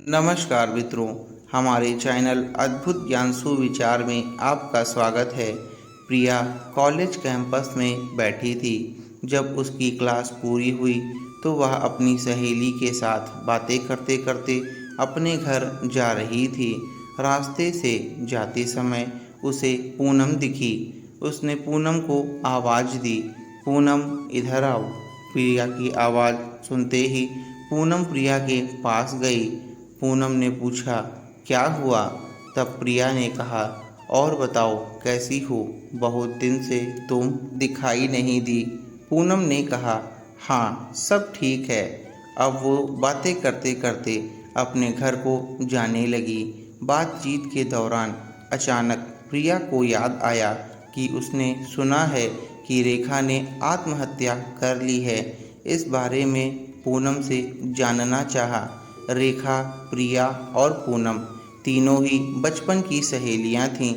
नमस्कार मित्रों, हमारे चैनल अद्भुत ज्ञान सुविचार में आपका स्वागत है। प्रिया कॉलेज कैंपस में बैठी थी। जब उसकी क्लास पूरी हुई तो वह अपनी सहेली के साथ बातें करते करते अपने घर जा रही थी। रास्ते से जाते समय उसे पूनम दिखी। उसने पूनम को आवाज़ दी, पूनम इधर आओ। प्रिया की आवाज़ सुनते ही पूनम प्रिया के पास गई। पूनम ने पूछा, क्या हुआ? तब प्रिया ने कहा, और बताओ कैसी हो? बहुत दिन से तुम दिखाई नहीं दी। पूनम ने कहा, हाँ सब ठीक है। अब वो बातें करते करते अपने घर को जाने लगी। बातचीत के दौरान अचानक प्रिया को याद आया कि उसने सुना है कि रेखा ने आत्महत्या कर ली है। इस बारे में पूनम से जानना चाहा। रेखा, प्रिया और पूनम तीनों ही बचपन की सहेलियां थीं।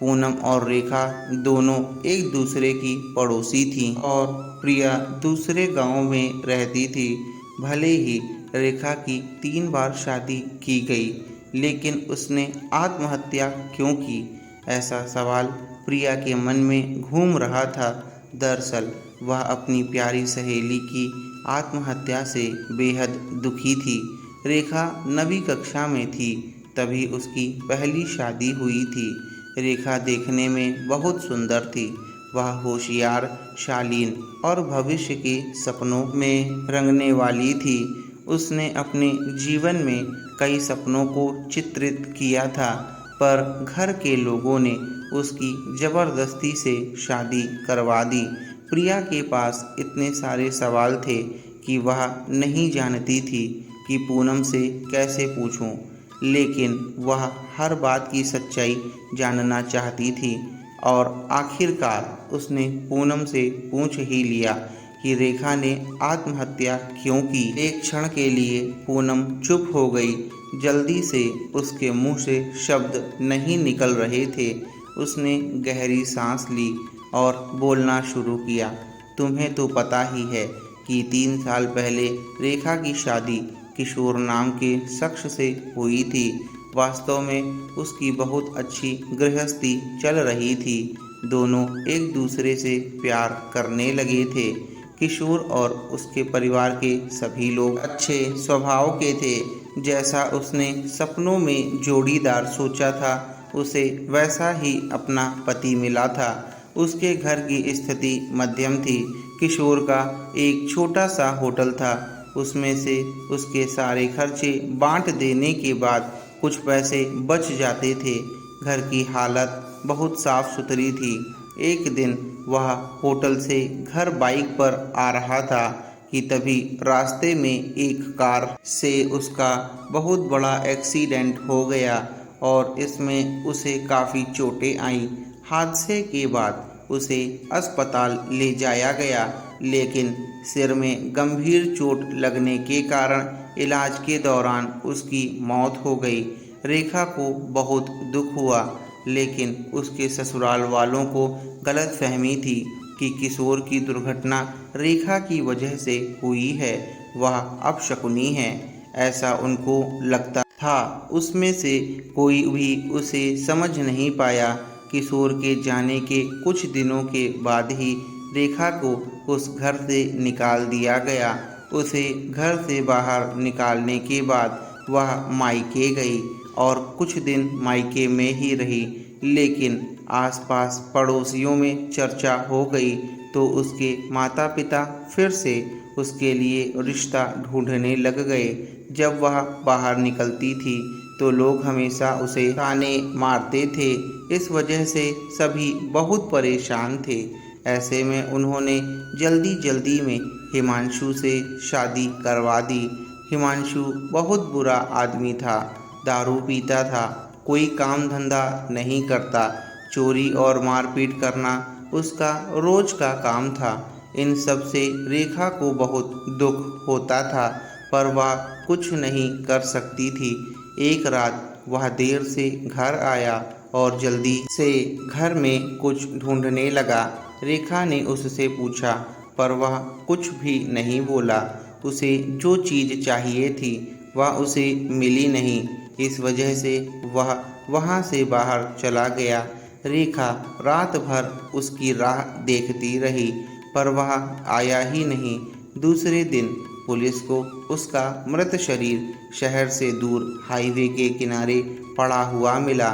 पूनम और रेखा दोनों एक दूसरे की पड़ोसी थीं और प्रिया दूसरे गांव में रहती थी। भले ही रेखा की 3 बार शादी की गई, लेकिन उसने आत्महत्या क्यों की? ऐसा सवाल प्रिया के मन में घूम रहा था। दरअसल वह अपनी प्यारी सहेली की आत्महत्या से बेहद दुखी थी। रेखा 9वीं कक्षा में थी तभी उसकी पहली शादी हुई थी। रेखा देखने में बहुत सुंदर थी। वह होशियार, शालीन और भविष्य के सपनों में रंगने वाली थी। उसने अपने जीवन में कई सपनों को चित्रित किया था, पर घर के लोगों ने उसकी ज़बरदस्ती से शादी करवा दी। प्रिया के पास इतने सारे सवाल थे कि वह नहीं जानती थी कि पूनम से कैसे पूछूं, लेकिन वह हर बात की सच्चाई जानना चाहती थी और आखिरकार उसने पूनम से पूछ ही लिया कि रेखा ने आत्महत्या क्यों की। एक क्षण के लिए पूनम चुप हो गई। जल्दी से उसके मुंह से शब्द नहीं निकल रहे थे। उसने गहरी सांस ली और बोलना शुरू किया, तुम्हें तो पता ही है कि 3 साल पहले रेखा की शादी किशोर नाम के शख्स से हुई थी। वास्तव में उसकी बहुत अच्छी गृहस्थी चल रही थी। दोनों एक दूसरे से प्यार करने लगे थे। किशोर और उसके परिवार के सभी लोग अच्छे स्वभाव के थे। जैसा उसने सपनों में जोड़ीदार सोचा था, उसे वैसा ही अपना पति मिला था। उसके घर की स्थिति मध्यम थी। किशोर का एक छोटा सा होटल था। उसमें से उसके सारे खर्चे बांट देने के बाद कुछ पैसे बच जाते थे। घर की हालत बहुत साफ सुथरी थी। एक दिन वह होटल से घर बाइक पर आ रहा था कि तभी रास्ते में एक कार से उसका बहुत बड़ा एक्सीडेंट हो गया और इसमें उसे काफ़ी चोटें आईं। हादसे के बाद उसे अस्पताल ले जाया गया, लेकिन सिर में गंभीर चोट लगने के कारण इलाज के दौरान उसकी मौत हो गई। रेखा को बहुत दुख हुआ, लेकिन उसके ससुराल वालों को गलतफहमी थी कि किशोर की दुर्घटना रेखा की वजह से हुई है। वह अपशकुनी है, ऐसा उनको लगता था। उसमें से कोई भी उसे समझ नहीं पाया। किशोर के जाने के कुछ दिनों के बाद ही रेखा को उस घर से निकाल दिया गया। उसे घर से बाहर निकालने के बाद वह मायके गई और कुछ दिन मायके में ही रही, लेकिन आसपास पड़ोसियों में चर्चा हो गई तो उसके माता पिता फिर से उसके लिए रिश्ता ढूंढने लग गए। जब वह बाहर निकलती थी तो लोग हमेशा उसे ताने मारते थे। इस वजह से सभी बहुत परेशान थे। ऐसे में उन्होंने जल्दी जल्दी में हिमांशु से शादी करवा दी। हिमांशु बहुत बुरा आदमी था, दारू पीता था, कोई काम धंधा नहीं करता। चोरी और मारपीट करना उसका रोज का काम था। इन सब से रेखा को बहुत दुख होता था, पर वह कुछ नहीं कर सकती थी। एक रात वह देर से घर आया और जल्दी से घर में कुछ ढूंढने लगा। रेखा ने उससे पूछा, पर वह कुछ भी नहीं बोला। उसे जो चीज़ चाहिए थी वह उसे मिली नहीं। इस वजह से वह वहाँ से बाहर चला गया। रेखा रात भर उसकी राह देखती रही, पर वह आया ही नहीं। दूसरे दिन पुलिस को उसका मृत शरीर शहर से दूर हाईवे के किनारे पड़ा हुआ मिला।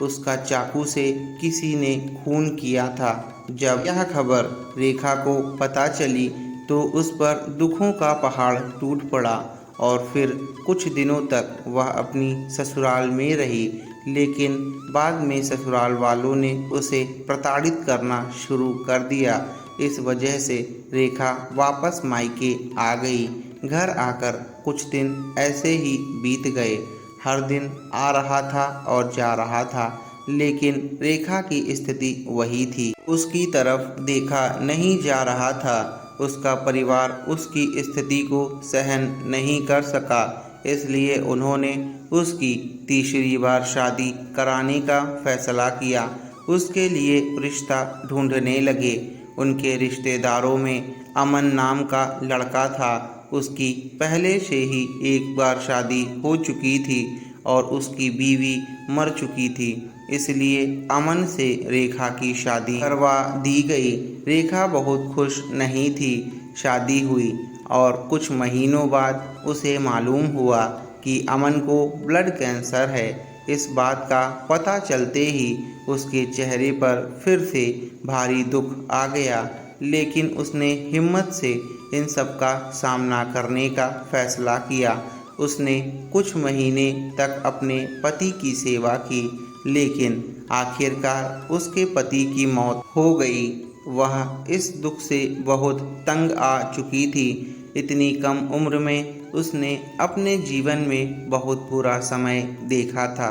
उसका चाकू से किसी ने खून किया था। जब यह खबर रेखा को पता चली तो उस पर दुखों का पहाड़ टूट पड़ा और फिर कुछ दिनों तक वह अपनी ससुराल में रही। लेकिन बाद में ससुराल वालों ने उसे प्रताड़ित करना शुरू कर दिया। इस वजह से रेखा वापस मायके आ गई। घर आकर कुछ दिन ऐसे ही बीत गए। हर दिन आ रहा था और जा रहा था, लेकिन रेखा की स्थिति वही थी। उसकी तरफ देखा नहीं जा रहा था। उसका परिवार उसकी स्थिति को सहन नहीं कर सका, इसलिए उन्होंने उसकी तीसरी बार शादी कराने का फैसला किया। उसके लिए रिश्ता ढूंढने लगे। उनके रिश्तेदारों में अमन नाम का लड़का था। उसकी पहले से ही एक बार शादी हो चुकी थी और उसकी बीवी मर चुकी थी, इसलिए अमन से रेखा की शादी करवा दी गई। रेखा बहुत खुश नहीं थी। शादी हुई और कुछ महीनों बाद उसे मालूम हुआ कि अमन को ब्लड कैंसर है। इस बात का पता चलते ही उसके चेहरे पर फिर से भारी दुख आ गया, लेकिन उसने हिम्मत से इन सब का सामना करने का फैसला किया। उसने कुछ महीने तक अपने पति की सेवा की, लेकिन आखिरकार उसके पति की मौत हो गई। वह इस दुख से बहुत तंग आ चुकी थी। इतनी कम उम्र में उसने अपने जीवन में बहुत बुरा समय देखा था।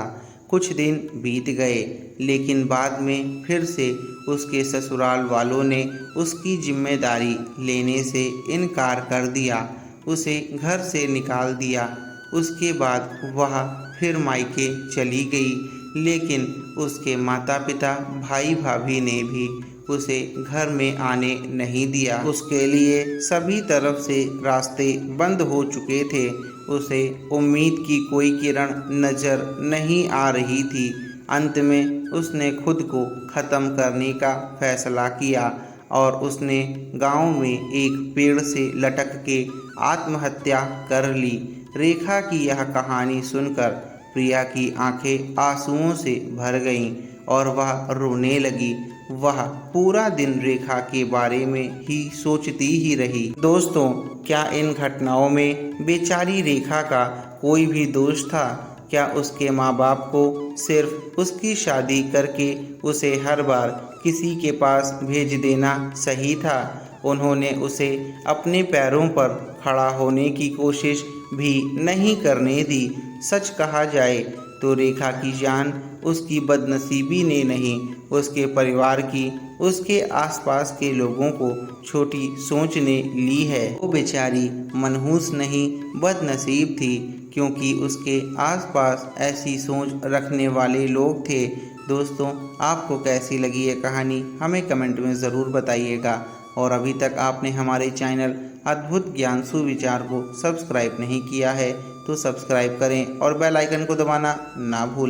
कुछ दिन बीत गए, लेकिन बाद में फिर से उसके ससुराल वालों ने उसकी जिम्मेदारी लेने से इनकार कर दिया। उसे घर से निकाल दिया। उसके बाद वह फिर मायके चली गई, लेकिन उसके माता पिता भाई भाभी ने भी उसे घर में आने नहीं दिया। उसके लिए सभी तरफ से रास्ते बंद हो चुके थे। उसे उम्मीद की कोई किरण नजर नहीं आ रही थी। अंत में उसने खुद को ख़त्म करने का फैसला किया और उसने गांव में एक पेड़ से लटक के आत्महत्या कर ली। रेखा की यह कहानी सुनकर प्रिया की आंखें आंसुओं से भर गईं और वह रोने लगी। वह पूरा दिन रेखा के बारे में ही सोचती ही रही। दोस्तों, क्या इन घटनाओं में बेचारी रेखा का कोई भी दोष था? क्या उसके माँ बाप को सिर्फ उसकी शादी करके उसे हर बार किसी के पास भेज देना सही था? उन्होंने उसे अपने पैरों पर खड़ा होने की कोशिश भी नहीं करने दी। सच कहा जाए तो रेखा की जान उसकी बदनसीबी ने नहीं, उसके परिवार की, उसके आसपास के लोगों को छोटी सोच ने ली है। वो बेचारी मनहूस नहीं, बदनसीब थी, क्योंकि उसके आसपास ऐसी सोच रखने वाले लोग थे। दोस्तों, आपको कैसी लगी ये कहानी हमें कमेंट में ज़रूर बताइएगा। और अभी तक आपने हमारे चैनल अद्भुत ज्ञान सुविचार को सब्सक्राइब नहीं किया है तो सब्सक्राइब करें और बेल आइकन को दबाना ना भूलें।